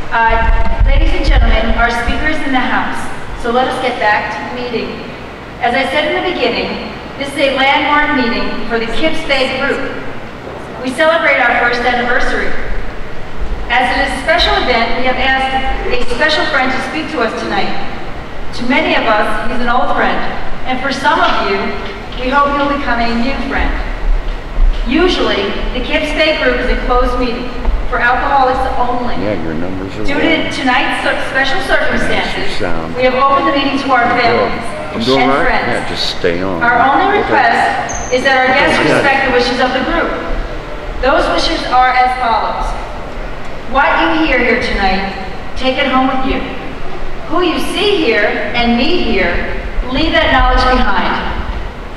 Ladies and gentlemen, our speaker is in the house, so let us get back to the meeting. As I said in the beginning, this is a landmark meeting for the Kips Bay Group. We celebrate our first anniversary. As it is a special event, we have asked a special friend to speak to us tonight. To many of us, he's an old friend, and for some of you, we hope he'll become a new friend. Usually, the Kips Bay Group is a closed meeting for alcoholics only. Yeah, your numbers are Due to tonight's special circumstances, we have opened the meeting to our families and friends. Yeah, just stay on. Our only request is that our guests respect the wishes of the group. Those wishes are as follows. What you hear here tonight, take it home with you. Who you see here and meet here, leave that knowledge behind.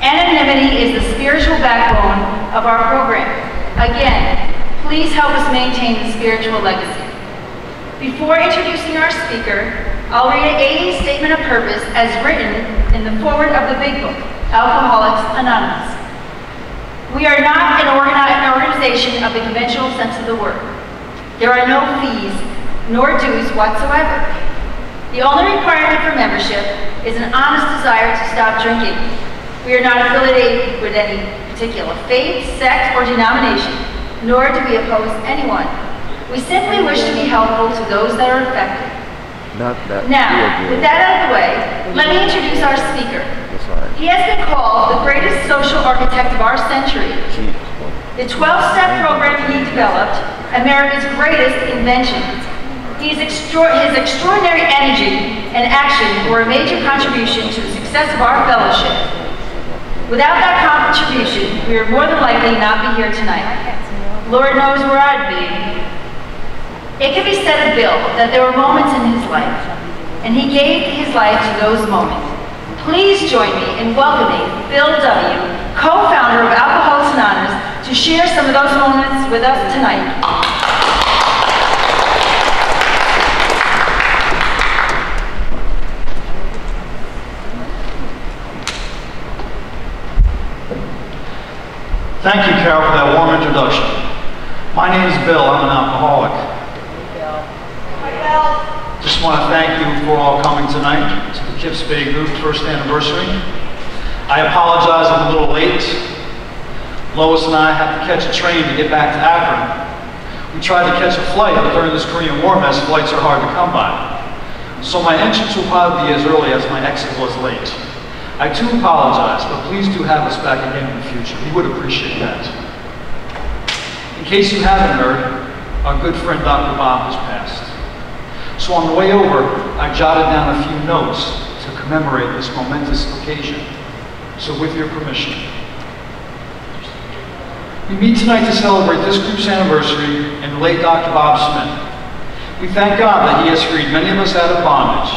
Anonymity is the spiritual backbone of our program. Again, please help us maintain the spiritual legacy. Before introducing our speaker, I'll read an AA statement of purpose as written in the foreword of the big book, Alcoholics Anonymous. We are not an organization of the conventional sense of the word. There are no fees nor dues whatsoever. The only requirement for membership is an honest desire to stop drinking. We are not affiliated with any particular faith, sect, or denomination, nor do we oppose anyone. We simply wish to be helpful to those that are affected. Now, with that out of the way, let me introduce our speaker. He has been called the greatest social architect of our century. The 12-step program he developed, America's greatest invention. His extraordinary energy and action were a major contribution to the success of our fellowship. Without that contribution, we would more than likely not be here tonight. Lord knows where I'd be. It can be said of Bill that there were moments in his life, and he gave his life to those moments. Please join me in welcoming Bill W., co-founder of Alcoholics Anonymous, to share some of those moments with us tonight. Thank you, Carol, for that warm introduction. My name is Bill. I'm an alcoholic. Just want to thank you for all coming tonight to the Kips Bay Group first anniversary. I apologize I'm a little late. Lois and I had to catch a train to get back to Akron. We tried to catch a flight, but during this Korean War mess, flights are hard to come by. So my entrance will probably be as early as my exit was late. I too apologize, but please do have us back again in the future. We would appreciate that. In case you haven't heard, our good friend Dr. Bob has passed. So on the way over, I jotted down a few notes to commemorate this momentous occasion. So with your permission. We meet tonight to celebrate this group's anniversary and the late Dr. Bob Smith. We thank God that he has freed many of us out of bondage.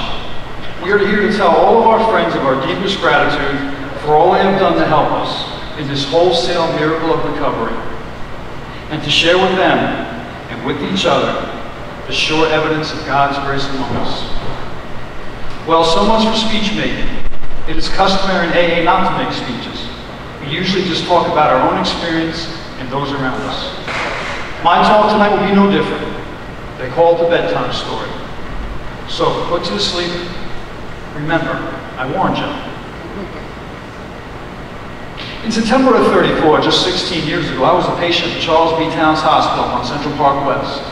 We are here to tell all of our friends of our deepest gratitude for all they have done to help us in this wholesale miracle of recovery, and to share with them and with each other the sure evidence of God's grace among us. Well, so much for speech making. It is customary in AA not to make speeches. We usually just talk about our own experience and those around us. My talk tonight will be no different. They call it the bedtime story. So, put you to sleep. Remember, I warned you. In September of '34, just 16 years ago, I was a patient at Charles B. Towns Hospital on Central Park West.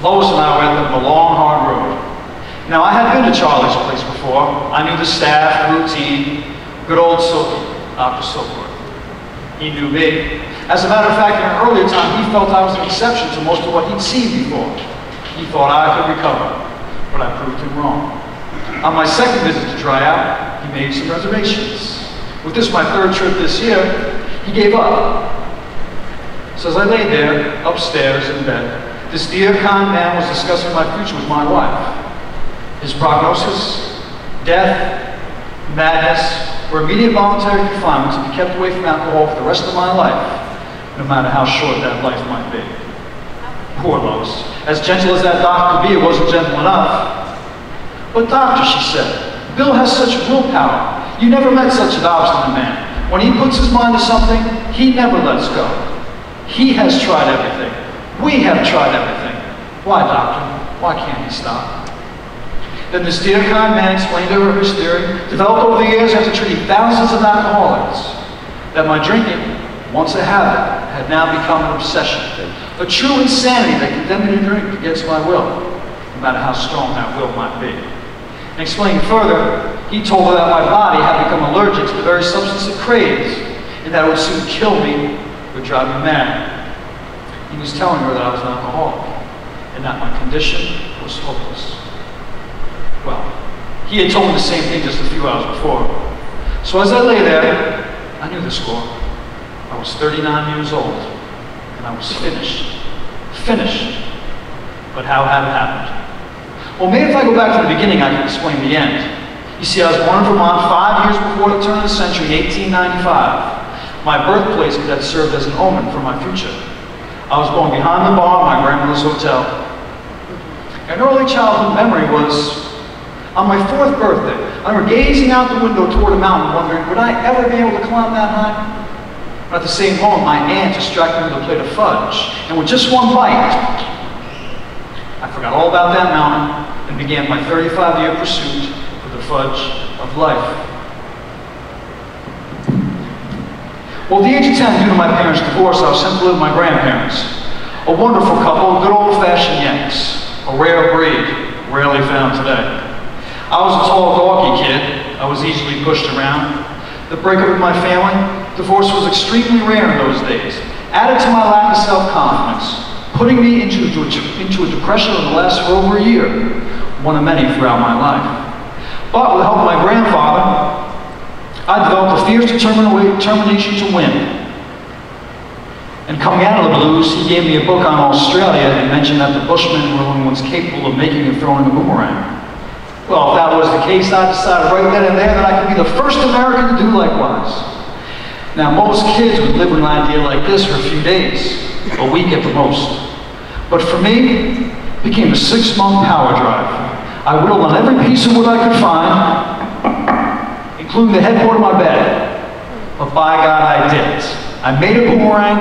Lois and I were at the long, hard road. Now, I had been to Charlie's place before. I knew the staff, the routine, good old Silky, Dr. Silkwood. He knew me. As a matter of fact, in an earlier time, he felt I was an exception to most of what he'd seen before. He thought I could recover, but I proved him wrong. On my second visit to try out, he made some reservations. With this, my third trip this year, he gave up. So as I lay there, upstairs in bed, this dear, kind man was discussing my future with my wife. His prognosis, death, madness, or immediate voluntary confinement to be kept away from alcohol for the rest of my life, no matter how short that life might be. Poor Lois. As gentle as that doctor could be, it wasn't gentle enough. But doctor, she said, Bill has such willpower. You never met such an obstinate man. When he puts his mind to something, he never lets go. He has tried everything. We have tried everything. Why, doctor? Why can't he stop? Then this dear kind man explained to her his theory, developed over the years after treating thousands of alcoholics, that my drinking, once a habit, had now become an obsession. A true insanity that condemned me to drink against my will, no matter how strong that will might be. And explaining further, he told her that my body had become allergic to the very substance it craves, and that it would soon kill me, would drive me mad. He was telling her that I was an alcoholic, and that my condition was hopeless. Well, he had told me the same thing just a few hours before. So as I lay there, I knew the score. I was 39 years old, and I was finished. Finished. But how had it happened? Well, maybe if I go back to the beginning, I can explain the end. You see, I was born in Vermont 5 years before the turn of the century, 1895. My birthplace could have served as an omen for my future. I was born behind the bar of my grandmother's hotel. An early childhood memory was on my 4th birthday. I remember gazing out the window toward a mountain, wondering, would I ever be able to climb that high? But at the same moment, my aunt distracted me with a plate of fudge, and with just one bite, I forgot all about that mountain and began my 35-year pursuit for the fudge of life. Well, at the age of 10, due to my parents' divorce, I was sent to live with my grandparents. A wonderful couple, good old-fashioned Yanks, a rare breed, rarely found today. I was a tall, gawky kid. I was easily pushed around. The breakup of my family, divorce was extremely rare in those days, added to my lack of self-confidence, putting me into a depression that would last for over a year, one of many throughout my life. But with the help of my grandfather, I developed a fierce determination to win. And coming out of the blues, he gave me a book on Australia and mentioned that the Bushmen were the only ones capable of making and throwing a boomerang. Well, if that was the case, I decided right then and there that I could be the first American to do likewise. Now, most kids would live with an idea like this for a few days, a week at the most. But for me, it became a 6-month power drive. I whittled on every piece of wood I could find, including the headboard of my bed. But by God, I did it. I made a boomerang,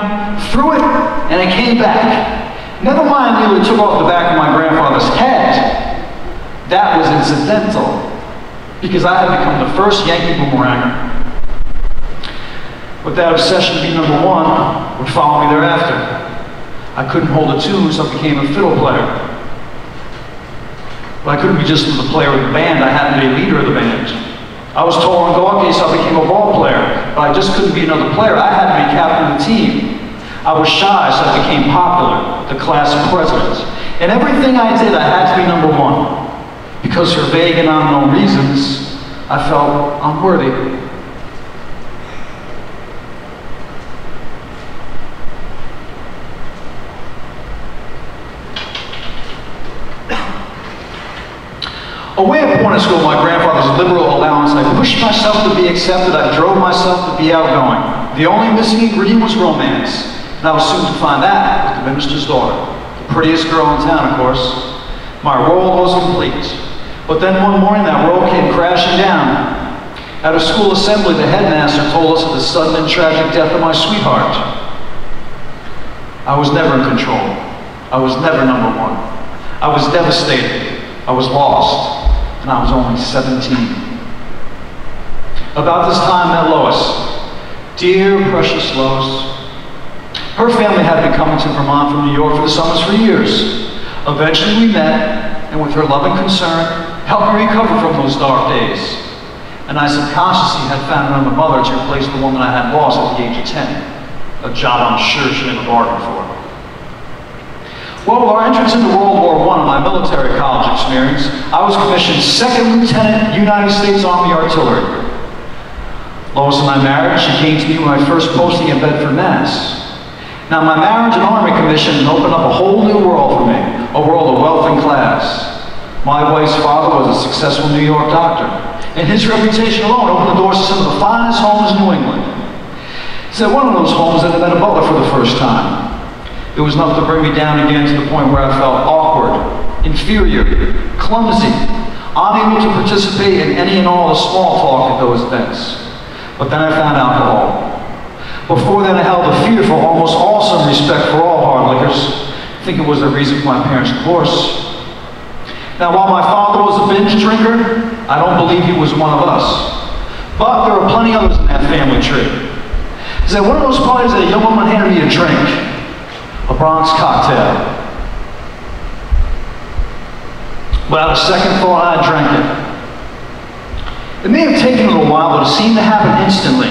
threw it, and it came back. Never mind, nearly took off the back of my grandfather's head. That was incidental, because I had become the first Yankee boomeranger. But that obsession to be number one would follow me thereafter. I couldn't hold a tune, so I became a fiddle player. But I couldn't be just the player of the band, I had to be a leader of the band. I was tall and gawky, so I became a ball player. But I just couldn't be another player, I had to be captain of the team. I was shy, so I became popular, the class president. In everything I did, I had to be number one. Because for vague and unknown reasons, I felt unworthy. Away at boarding school, my grandfather's liberal allowance, I pushed myself to be accepted, I drove myself to be outgoing. The only missing ingredient was romance, and I was soon to find that with the minister's daughter. The prettiest girl in town, of course. My role was complete. But then one morning, that role came crashing down. At a school assembly, the headmaster told us of the sudden and tragic death of my sweetheart. I was never in control. I was never number one. I was devastated. I was lost. And I was only 17. About this time, I met Lois. Dear, precious Lois. Her family had been coming to Vermont from New York for the summers for years. Eventually we met, and with her loving concern, helped me recover from those dark days. And I subconsciously had found another mother to replace the one that I had lost at the age of 10. A job I'm sure she never bargained for. Well, with our entrance into World War I and my military college experience, I was commissioned 2nd Lieutenant, United States Army Artillery. Lois and I married. She came to me with my first posting in Bedford, Mass. Now, my marriage and Army commission opened up a whole new world for me, a world of wealth and class. My wife's father was a successful New York doctor, and his reputation alone opened the doors to some of the finest homes in New England. It's at one of those homes that I met a butler for the first time. It was enough to bring me down again to the point where I felt awkward, inferior, clumsy, unable to participate in any and all the small talk at those events. But then I found alcohol. Before then I held a fearful, almost awesome respect for all hard liquors. I think it was the reason for my parents' divorce. Now, while my father was a binge drinker, I don't believe he was one of us. But there were plenty others in that family tree. He said, one of those parties that a young woman handed me a drink, a Bronx cocktail. Without a second thought, I drank it. It may have taken a little while, but it seemed to happen instantly.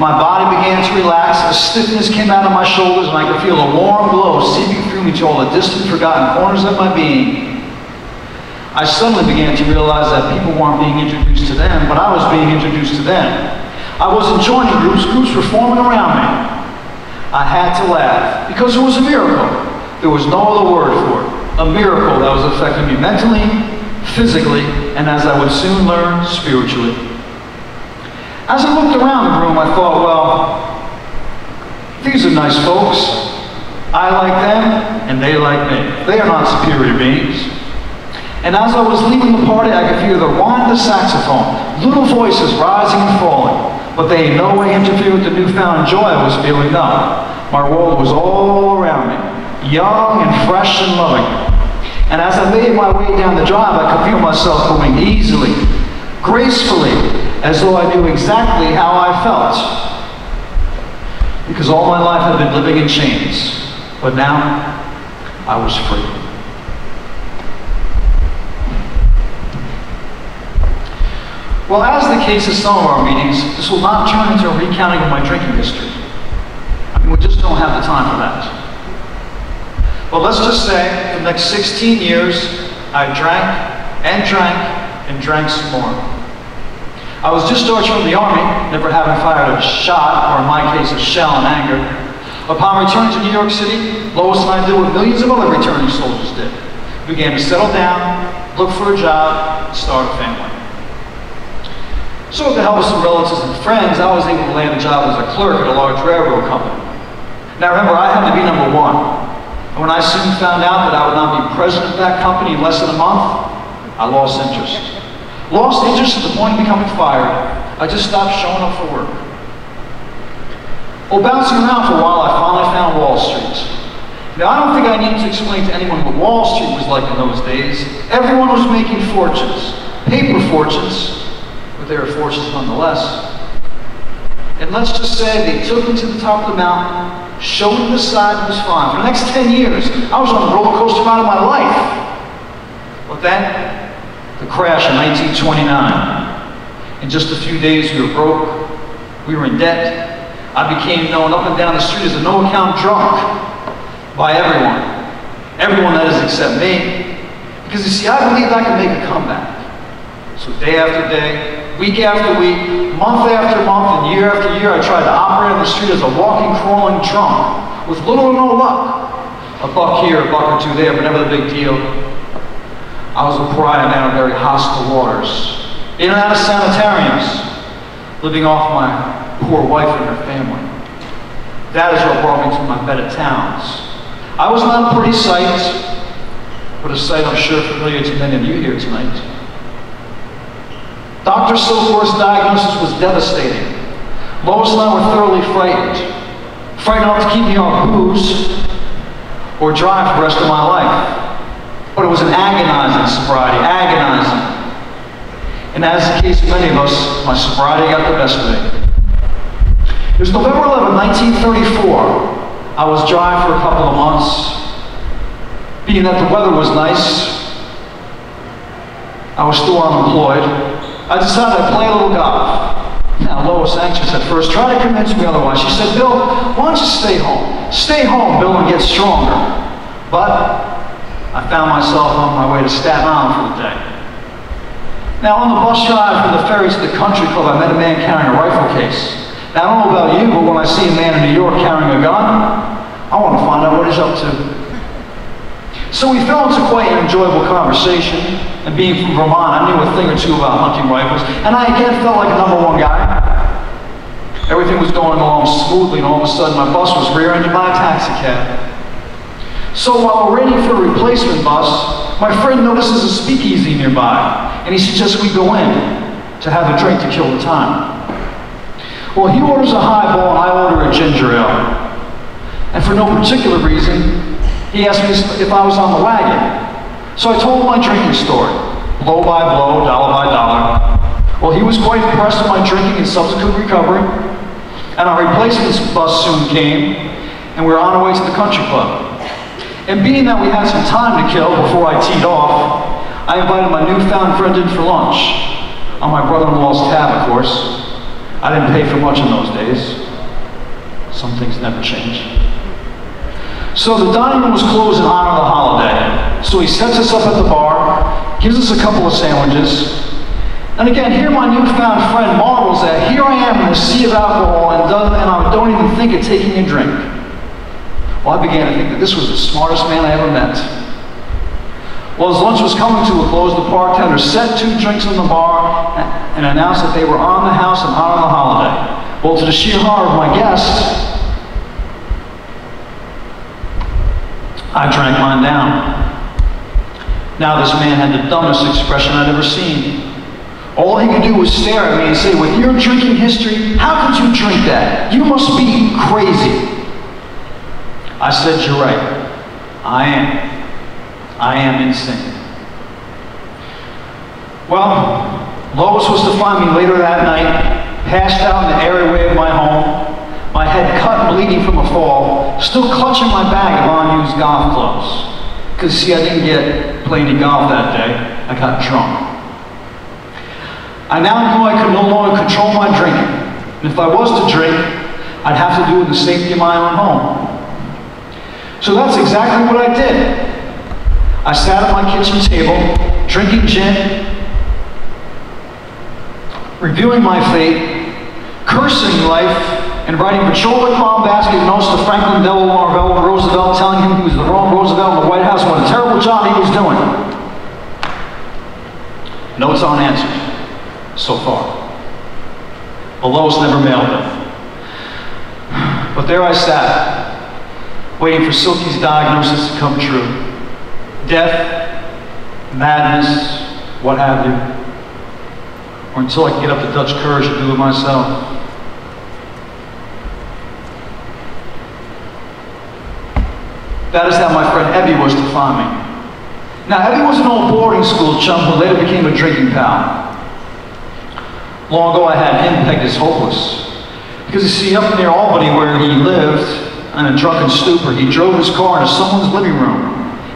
My body began to relax, a stiffness came out of my shoulders, and I could feel a warm glow seeping through me to all the distant, forgotten corners of my being. I suddenly began to realize that people weren't being introduced to them, but I was being introduced to them. I wasn't joining groups were forming around me. I had to laugh, because it was a miracle. There was no other word for it. A miracle that was affecting me mentally, physically, and as I would soon learn, spiritually. As I looked around the room, I thought, well, these are nice folks. I like them, and they like me. They are not superior beings. And as I was leaving the party, I could hear the whine of the saxophone, little voices rising and falling, but they in no way interfered with the newfound joy I was feeling. No, my world was all around me, young and fresh and loving. And as I made my way down the drive, I could feel myself moving easily, gracefully, as though I knew exactly how I felt. Because all my life I'd been living in chains, but now I was free. Well, as the case of some of our meetings, this will not turn into a recounting of my drinking history. I mean, we just don't have the time for that. But let's just say, for the next 16 years, I drank and drank and drank some more. I was discharged from the Army, never having fired a shot, or in my case, a shell in anger. Upon returning to New York City, Lois and I did what millions of other returning soldiers did. We began to settle down, look for a job, and start a family. So with the help of some relatives and friends, I was able to land a job as a clerk at a large railroad company. Now remember, I had to be number one. And when I soon found out that I would not be president of that company in less than a month, I lost interest. Lost interest to the point of becoming fired. I just stopped showing up for work. Well, bouncing around for a while, I finally found Wall Street. Now, I don't think I need to explain to anyone what Wall Street was like in those days. Everyone was making fortunes, paper fortunes, but they were fortunes nonetheless. And let's just say they took me to the top of the mountain, showed me the side, and was fine. For the next 10 years, I was on the roller coaster ride of my life. But then, the crash in 1929. In just a few days, we were broke. We were in debt. I became known up and down the street as a no-account drunk by everyone. Everyone, that is, except me. Because you see, I believed I could make a comeback. So day after day, week after week, month after month, and year after year, I tried to operate on the street as a walking, crawling drunk, with little or no luck. A buck here, a buck or two there, but never the big deal. I was a pariah down in very hostile waters, in and out of sanitariums, living off my poor wife and her family. That is what brought me to my better towns. I was not a pretty sight, but a sight I'm sure familiar to many of you here tonight. Dr. Silkworth's diagnosis was devastating. Lois and I were thoroughly frightened. Frightened enough to keep me off booze or drive for the rest of my life. But it was an agonizing sobriety, agonizing. And as the case of many of us, my sobriety got the best of me. It was November 11, 1934. I was dry for a couple of months. Being that the weather was nice, I was still unemployed. I decided I'd play a little golf. Now, Lois, anxious at first, tried to convince me otherwise. She said, Bill, why don't you stay home? Stay home, Bill, and get stronger. But I found myself on my way to Staten Island for the day. Now, on the bus ride from the ferry to the country club, I met a man carrying a rifle case. Now, I don't know about you, but when I see a man in New York carrying a gun, I want to find out what he's up to. So we fell into quite an enjoyable conversation, and being from Vermont, I knew a thing or two about hunting rifles, and I again felt like a number one guy. Everything was going along smoothly, and all of a sudden my bus was rear-ended by a taxi cab. So while we're waiting for a replacement bus, my friend notices a speakeasy nearby, and he suggests we go in to have a drink to kill the time. Well, he orders a highball, and I order a ginger ale. And for no particular reason, he asked me if I was on the wagon. So I told him my drinking story, blow by blow, dollar by dollar. Well, he was quite impressed with my drinking and subsequent recovery, and our replacement bus soon came, and we were on our way to the country club. And being that we had some time to kill before I teed off, I invited my newfound friend in for lunch, on my brother-in-law's tab, of course. I didn't pay for much in those days. Some things never change. So the dining room was closed in honor of the holiday. So he sets us up at the bar, gives us a couple of sandwiches, and again, here my newfound friend marvels that here I am in the sea of alcohol and I don't even think of taking a drink. Well, I began to think that this was the smartest man I ever met. Well, as lunch was coming to a close, the bartender set 2 drinks on the bar and announced that they were on the house in honor of the holiday. Well, to the sheer horror of my guests, I drank mine down. Now this man had the dumbest expression I'd ever seen. All he could do was stare at me and say, with your drinking history, how could you drink that? You must be crazy. I said, you're right. I am insane. Well, Lois was to find me later that night, passed out in the areaway of my home, my head cut and bleeding from a fall, still clutching my bag of unused golf clubs. Because, see, I didn't play any golf that day. I got drunk. I now knew I could no longer control my drinking. And if I was to drink, I'd have to do it in the safety of my own home. So that's exactly what I did. I sat at my kitchen table, drinking gin, reviewing my fate, cursing life, and writing patrolman bombastic notes to Franklin Delano Roosevelt telling him he was the wrong Roosevelt in the White House and what a terrible job he was doing. Notes unanswered. So far. Well, Lois never mailed them. But there I sat, waiting for Silky's diagnosis to come true. Death, madness, what have you. Or until I can get up the Dutch courage to do it myself. That is how my friend Ebby was to find me. Now, Ebby was an old boarding school chum who later became a drinking pal. Long ago I had him pegged as hopeless. Because you see, up near Albany where he lived, in a drunken stupor, he drove his car into someone's living room,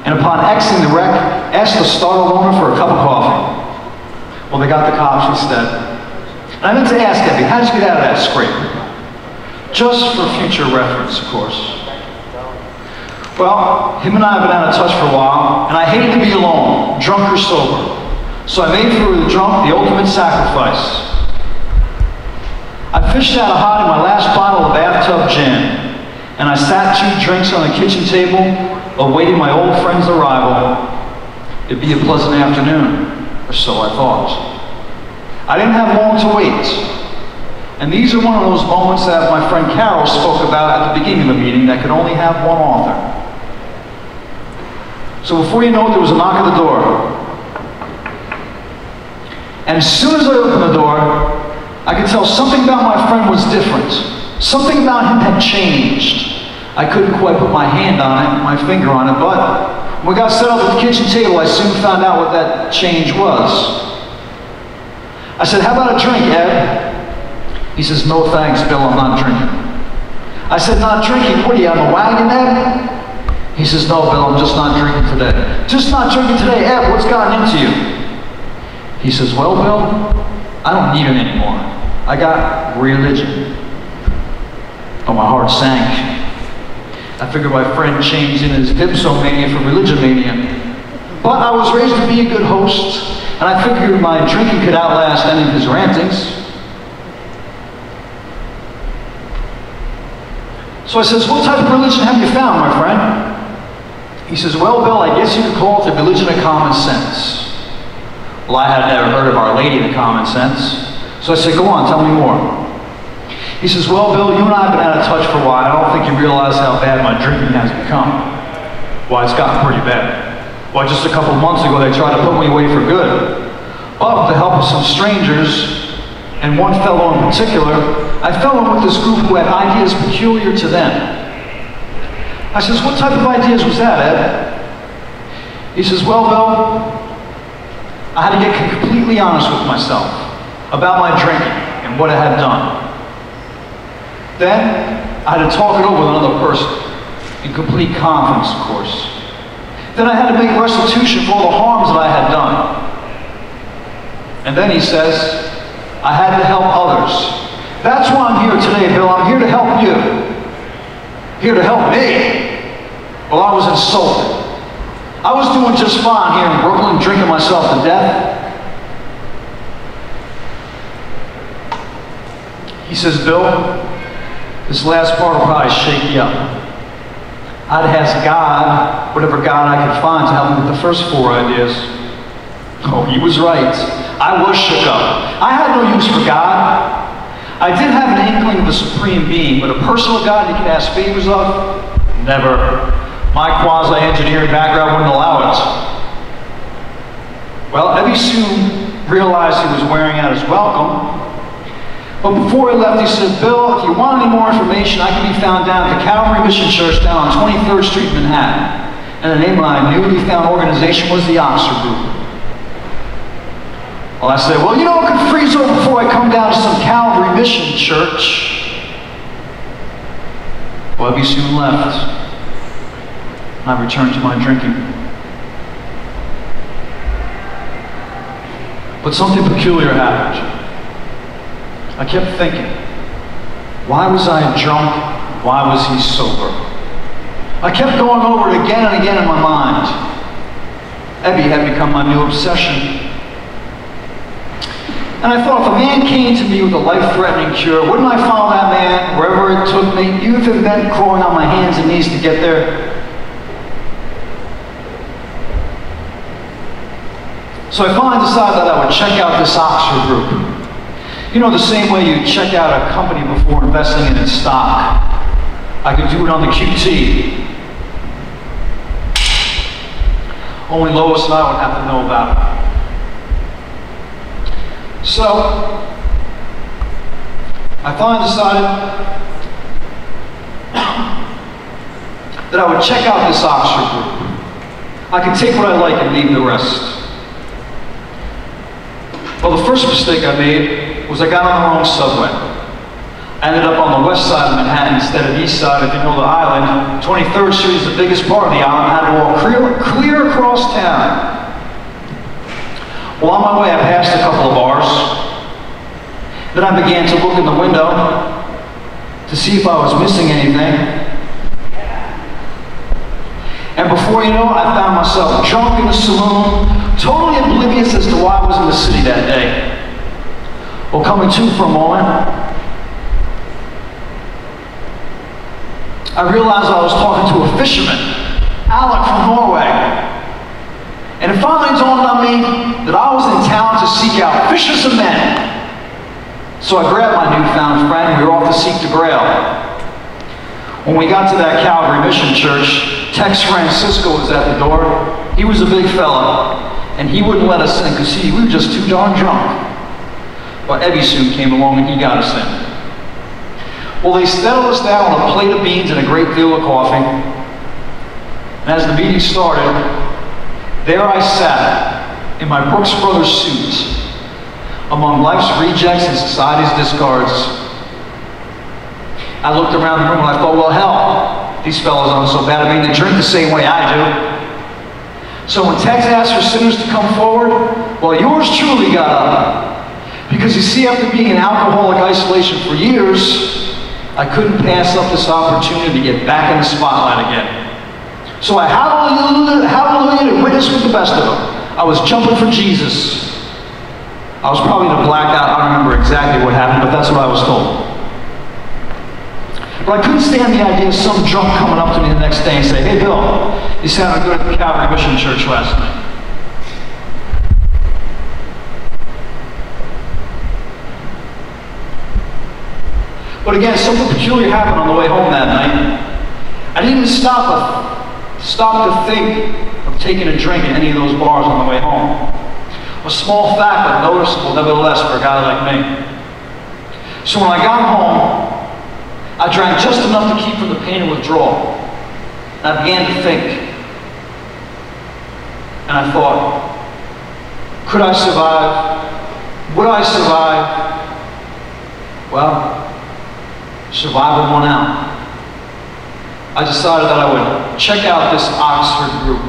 and upon exiting the wreck, asked the startled owner for a cup of coffee. Well, they got the cops instead. And I meant to ask Ebby, how did you get out of that scrape? Just for future reference, of course. Well, him and I have been out of touch for a while, and I hated to be alone, drunk or sober. So I made for the drunk the ultimate sacrifice. I fished out a hot in my last bottle of bathtub gin, and I sat 2 drinks on the kitchen table, awaiting my old friend's arrival. It'd be a pleasant afternoon, or so I thought. I didn't have long to wait. And these are one of those moments that my friend Carol spoke about at the beginning of the meeting that could only have one author. So before you know it, there was a knock at the door. And as soon as I opened the door, I could tell something about my friend was different. Something about him had changed. I couldn't quite put my hand on it, my finger on it, but when we got set up at the kitchen table, I soon found out what that change was. I said, how about a drink, Ed? He says, no thanks, Bill, I'm not drinking. I said, not drinking? What are you, on the wagon, Ed? He says, no, Bill, I'm just not drinking today. Just not drinking today, Ed, what's gotten into you? He says, well, Bill, I don't need it anymore. I got religion. Oh, my heart sank. I figured my friend changed in his dipsomania for religion mania. But I was raised to be a good host, and I figured my drinking could outlast any of his rantings. So I says, what type of religion have you found, my friend? He says, well, Bill, I guess you could call it the religion of common sense. Well, I had never heard of Our Lady of Common Sense. So I said, go on, tell me more. He says, well, Bill, you and I have been out of touch for a while. I don't think you realize how bad my drinking has become. Well, it's gotten pretty bad. Well, just a couple of months ago, they tried to put me away for good. But with the help of some strangers, and one fellow in particular, I fell in with this group who had ideas peculiar to them. I says, what type of ideas was that, Ed? He says, well, Bill, I had to get completely honest with myself about my drinking and what I had done. Then, I had to talk it over with another person, in complete confidence, of course. Then I had to make restitution for all the harms that I had done. And then he says, I had to help others. That's why I'm here today, Bill. I'm here to help you. Here to help me. Well, I was insulted. I was doing just fine here in Brooklyn, drinking myself to death. He says, Bill, this last part will probably shake you up. I'd ask God, whatever God I could find, to help me with the first 4 ideas. Oh, he was right. I was shook up. I had no use for God. I did have an inkling of a supreme being, but a personal God you could ask favors of? Never. My quasi-engineering background wouldn't allow it. Well, Ebby soon realized he was wearing out his welcome. But before he left, he said, Bill, if you want any more information, I can be found down at the Calvary Mission Church down on 23rd Street, Manhattan. And the name of my newly found organization was the Oxford Group. Well, I said, well, you know, I could freeze over before I come down to some Calvary Mission Church. Well, Ebby soon left. I returned to my drinking. But something peculiar happened. I kept thinking, why was I drunk? Why was he sober? I kept going over it again and again in my mind. Ebby had become my new obsession. And I thought, if a man came to me with a life-threatening cure, wouldn't I follow that man wherever it took me, even if it meant crawling on my hands and knees to get there? So I finally decided that I would check out this Oxford Group. You know, the same way you check out a company before investing in its stock. I could do it on the QT. Only Lois and I would have to know about it. So, I finally decided that I would check out this Oxford Group. I could take what I like and leave the rest. Well, the first mistake I made was I got on the wrong subway. I ended up on the west side of Manhattan instead of the east side. If you know the island, 23rd Street is the biggest part of the island. I had to walk clear across town. Well, on my way, I passed a couple of bars. Then I began to look in the window to see if I was missing anything. And before you know it, I found myself drunk in a saloon, totally oblivious as to why I was in the city that day. Well, coming to for a moment, I realized I was talking to a fisherman, Alec from Norway. And it finally dawned on me that I was in town to seek out fishers of men. So I grabbed my newfound friend, and we were off to seek the Grail. When we got to that Calvary Mission Church, Tex Francisco was at the door. He was a big fella, and he wouldn't let us in because we were just too darn drunk. Well, Ebby soon came along and he got us in. Well, they settled us down on a plate of beans and a great deal of coffee. And as the meeting started, there I sat in my Brooks Brothers suit among life's rejects and society's discards. I looked around the room and I thought, well, hell, these fellows aren't so bad. I mean, they drink the same way I do. So when Tex asked for sinners to come forward, well, yours truly got up. Because you see, after being in alcoholic isolation for years, I couldn't pass up this opportunity to get back in the spotlight again. So I hallelujah and witnessed with the best of them. I was jumping for Jesus. I was probably in a blackout. I don't remember exactly what happened, but that's what I was told. But I couldn't stand the idea of some drunk coming up to me the next day and say, hey, Bill, you sounded good at the Calvary Mission Church last night. But again, something peculiar happened on the way home that night. I didn't even stop to think of taking a drink in any of those bars on the way home. A small fact, but noticeable nevertheless for a guy like me. So when I got home, I drank just enough to keep from the pain and withdrawal. And I began to think, And I thought, could I survive? Would I survive? Well, survival won out. I decided that I would check out this Oxford group.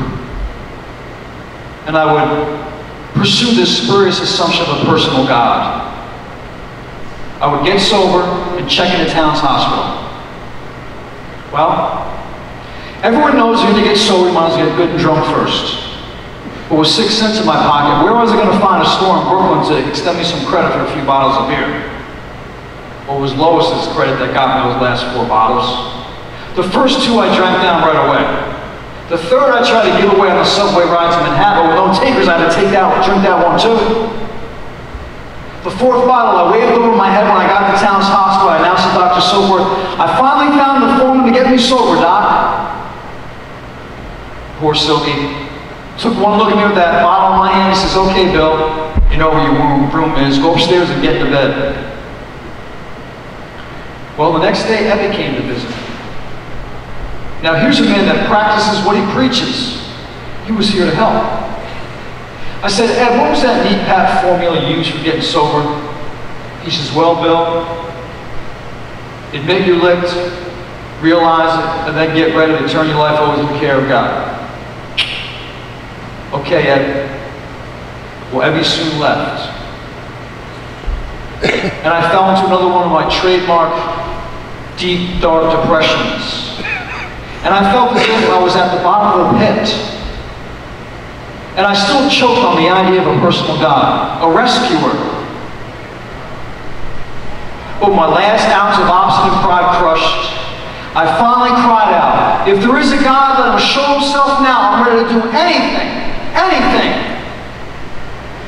And I would pursue this spurious assumption of a personal God. I would get sober and check into Towns Hospital. Well, everyone knows you're going to get sober, you might as well get good and drunk first. But with 6 cents in my pocket, where was I going to find a store in Brooklyn to extend me some credit for a few bottles of beer? Well, it was Lois's credit that got me those last 4 bottles. The first 2 I drank down right away. The third I tried to give away on the subway ride to Manhattan, but with no takers, I had to drink that one too. The 4th bottle I waved over my head when I got to Towns Hospital. I announced to Dr. Soforth, I finally found the formula to get me sober, Doc. Poor Silky took one look at me with that bottle in my hand. He says, okay, Bill, you know where your room is. Go upstairs and get into bed. Well, the next day, Ebby came to visit. Now, here's a man that practices what he preaches. He was here to help. I said, Ed, what was that neat pat formula you used for getting sober? He says, well, Bill, admit you're licked, realize it, and then get ready to turn your life over to the care of God. Okay, Ed. Well, Ebby soon left. And I fell into another one of my trademark deep, dark depressions. And I felt as if I was at the bottom of a pit. And I still choked on the idea of a personal God, a rescuer. But my last ounce of obstinate pride crushed, I finally cried out, if there is a God, let him show himself now. I'm ready to do anything. Anything!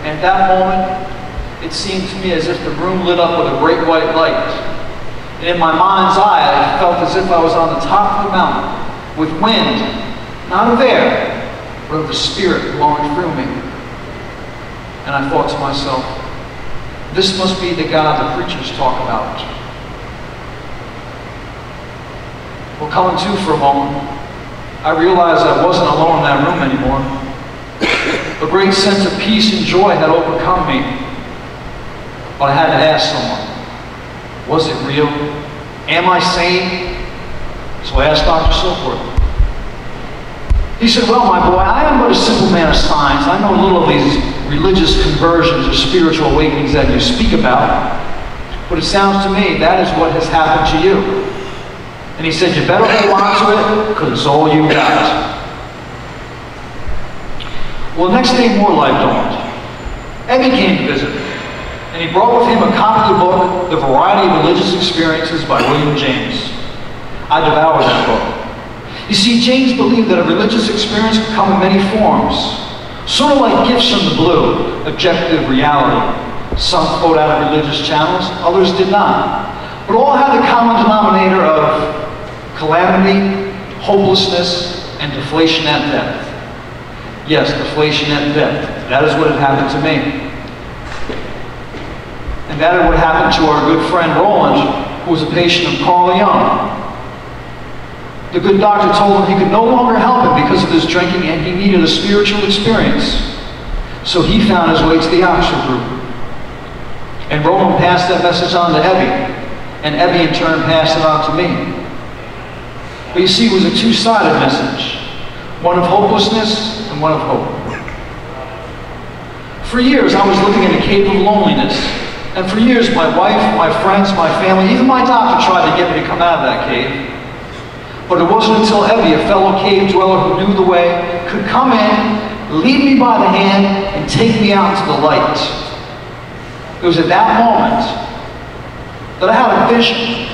And at that moment, it seemed to me as if the room lit up with a great white light. And in my mind's eye, I felt as if I was on the top of the mountain, with wind, not of air, but of the Spirit blowing through me. And I thought to myself, this must be the God the preachers talk about. Well, coming to for a moment, I realized I wasn't alone in that room anymore. A great sense of peace and joy had overcome me. But I had to ask someone, was it real? Am I sane? So I asked Dr. Soforth. He said, well, my boy, I am but a simple man of science. I know little of these religious conversions or spiritual awakenings that you speak about. But it sounds to me that is what has happened to you. And he said, you better hold on to it, because it's all you got. Well, the next day, more light dawned. Ebby came to visit, and he brought with him a copy of the book, The Variety of Religious Experiences by William James. I devoured that book. You see, James believed that a religious experience could come in many forms, sort of like gifts from the blue, objective reality. Some flowed out of religious channels, others did not. But all had the common denominator of calamity, hopelessness, and deflation at death. Yes, deflation at death. That is what had happened to me. And that is what happened to our good friend Roland, who was a patient of Carl Jung. The good doctor told him he could no longer help him because of his drinking and he needed a spiritual experience. So he found his way to the Oxford group. And Roland passed that message on to Ebby. And Ebby in turn passed it on to me. But you see, it was a two-sided message. One of hopelessness and one of hope. For years, I was living in a cave of loneliness. And for years, my wife, my friends, my family, even my doctor tried to get me to come out of that cave. But it wasn't until Ebby, a fellow cave dweller who knew the way, could come in, lead me by the hand, and take me out into the light. It was at that moment that I had a vision.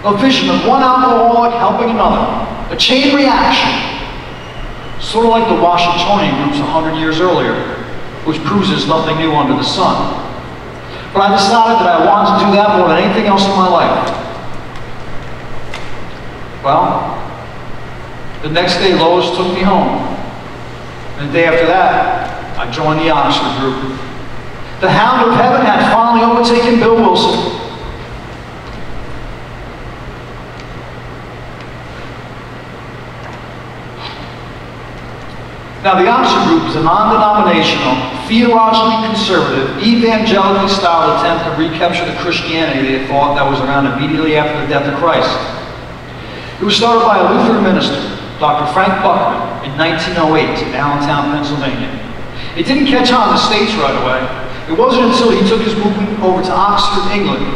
A vision of one alcoholic helping another. A chain reaction. Sort of like the Washingtonian groups 100 years earlier, which proves there's nothing new under the sun. But I decided that I wanted to do that more than anything else in my life. Well, the next day Lois took me home. And the day after that, I joined the Oxford group. The hound of heaven had finally overtaken Bill Wilson. Now, the Oxford Group is a non-denominational, theologically conservative, evangelically styled attempt to recapture the Christianity they thought that was around immediately after the death of Christ. It was started by a Lutheran minister, Dr. Frank Buckman, in 1908 in Allentown, Pennsylvania. It didn't catch on in the States right away. It wasn't until he took his movement over to Oxford, England.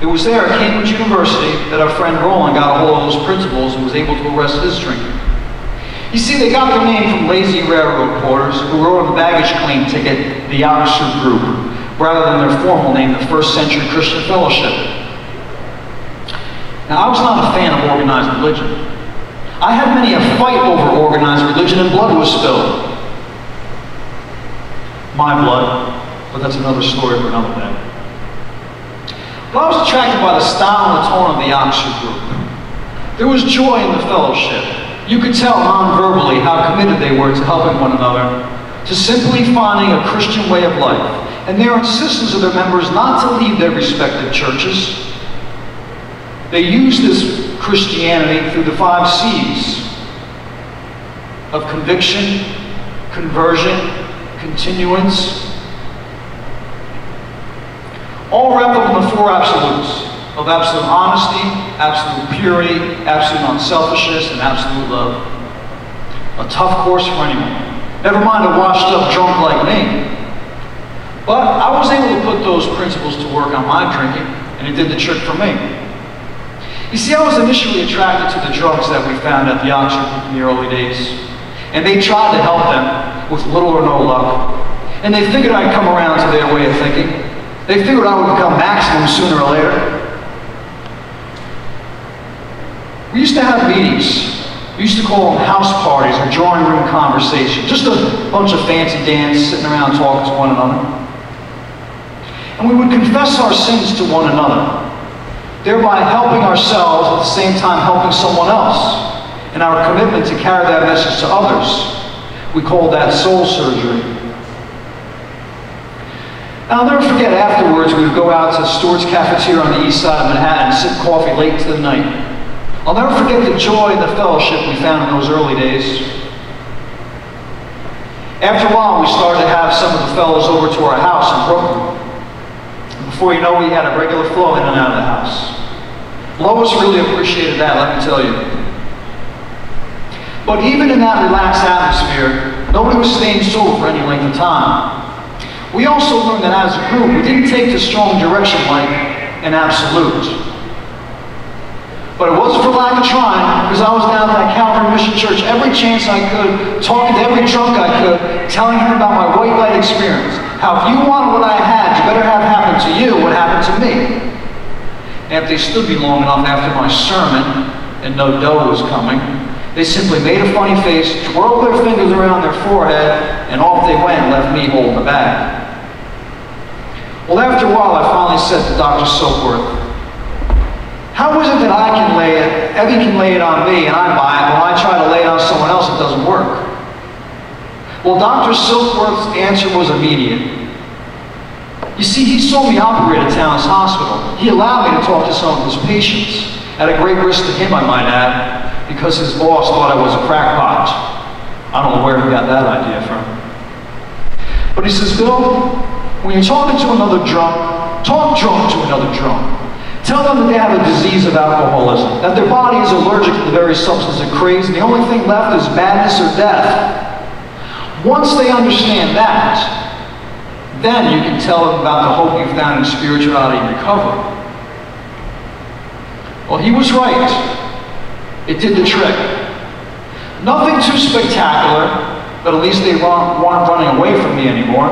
It was there at Cambridge University that our friend Roland got a hold of those principles and was able to arrest his drinking. You see, they got their name from lazy railroad porters who wrote on the baggage claim ticket, the Oxford Group, rather than their formal name, the First Century Christian Fellowship. Now, I was not a fan of organized religion. I had many a fight over organized religion and blood was spilled. My blood, but that's another story for another day. But I was attracted by the style and the tone of the Oxford Group. There was joy in the fellowship. You could tell non-verbally how committed they were to helping one another, to simply finding a Christian way of life, and their insistence of their members not to leave their respective churches. They used this Christianity through the 5 C's of conviction, conversion, continuance, all wrapped up in the 4 absolutes of absolute honesty, absolute purity, absolute unselfishness, and absolute love. A tough course for anyone. Never mind a washed up drunk like me. But I was able to put those principles to work on my drinking, and it did the trick for me. You see, I was initially attracted to the drugs that we found at the Oxford Group in the early days. And they tried to help them with little or no luck. And they figured I'd come around to their way of thinking. They figured I would become maximum sooner or later. We used to have meetings. We used to call them house parties or drawing room conversations. Just a bunch of fancy dans sitting around talking to one another. And we would confess our sins to one another, thereby helping ourselves at the same time helping someone else in our commitment to carry that message to others. We called that soul surgery. And I'll never forget, afterwards we would go out to Stewart's Cafeteria on the east side of Manhattan and sip coffee late into the night. I'll never forget the joy and the fellowship we found in those early days. After a while, we started to have some of the fellows over to our house in Brooklyn. And before you know, we had a regular flow in and out of the house. Lois really appreciated that, let me tell you. But even in that relaxed atmosphere, nobody was staying sober for any length of time. We also learned that as a group, we didn't take to strong direction like an absolute. But it wasn't for lack of trying, because I was down at that Calvary Mission Church every chance I could, talking to every drunk I could, telling her about my white light experience. How if you wanted what I had, you better have happen to you what happened to me. And if they stood me long enough after my sermon, and no dough was coming, they simply made a funny face, twirled their fingers around their forehead, and off they went and left me holding the bag. Well, after a while, I finally said to Dr. Silkworth, how is it that Evie can lay it on me and I buy it, when I try to lay it on someone else, it doesn't work? Well, Dr. Silkworth's answer was immediate. You see, he saw me operate at Towns Hospital. He allowed me to talk to some of his patients, at a great risk to him, I might add, because his boss thought I was a crackpot. I don't know where he got that idea from. But he says, Bill, when you're talking to another drunk, talk drunk to another drunk. Tell them that they have a disease of alcoholism, that their body is allergic to the very substance it craves, and the only thing left is madness or death. Once they understand that, then you can tell them about the hope you found in spirituality and recovery. Well, he was right. It did the trick. Nothing too spectacular, but at least they weren't running away from me anymore.